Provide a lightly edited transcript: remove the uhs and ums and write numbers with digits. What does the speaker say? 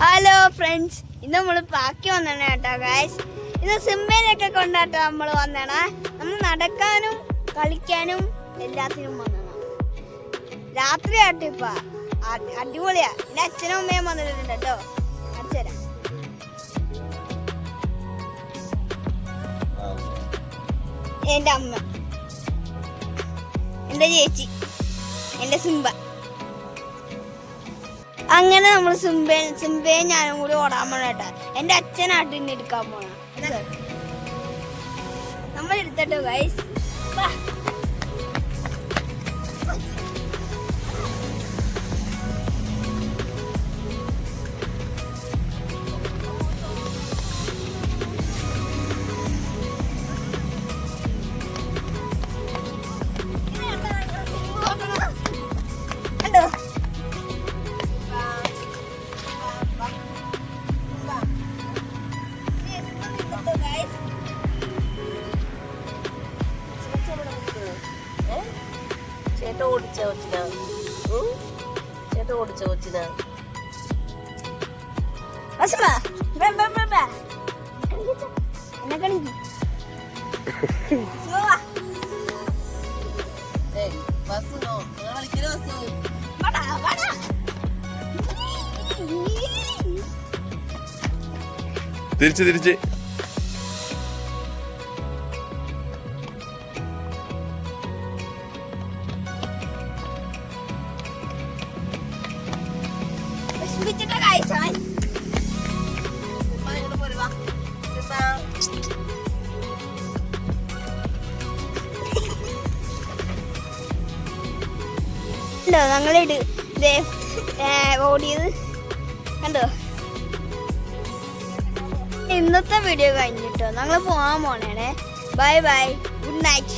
Hello friends, ഇന്ന് നമ്മൾ ബാക്കി വന്നാണ് കേട്ടോ ഗൈസ്. ഇന്ന് സിംബേനെയൊക്കെ കൊണ്ടാട്ടോ നമ്മൾ വന്നാണ്. നമ്മൾ നടക്കാനും കളിക്കാനും എല്ലാത്തിനും വന്നതാണ്. രാത്രി ആട്ടോ ഇപ്പൊ അടിപൊളിയാ. എൻ്റെ അച്ഛനും അമ്മയും വന്നിട്ടുണ്ട് കേട്ടോ. അച്ഛനാ എൻ്റെ അമ്മ, എൻ്റെ ചേച്ചി, എൻ്റെ സിംബ. അങ്ങനെ നമ്മൾ സിംബയെ ഞാനും കൂടി ഓടാൻ പോണ കേട്ടോ. എൻ്റെ അച്ഛനാട്ട് ഇന്ന് എടുക്കാൻ പോണ. നമ്മൾ എടുത്തട്ടോ ഗൈസ്. ചേട്ടൻ ഓടിച്ച കൊച്ചിനാ, ചേട്ടൻ ഓടിച്ച കൊച്ചിനാ. ബസ്സിനോ കളിക്കുന്ന ബസ്? തിരിച്ച് ഞങ്ങളിത് ഓടിയത് കണ്ടോ. ഇന്നത്തെ വീഡിയോ കഴിഞ്ഞിട്ടോ ഞങ്ങൾ പോകാൻ പോണേ. Bye bye, good night.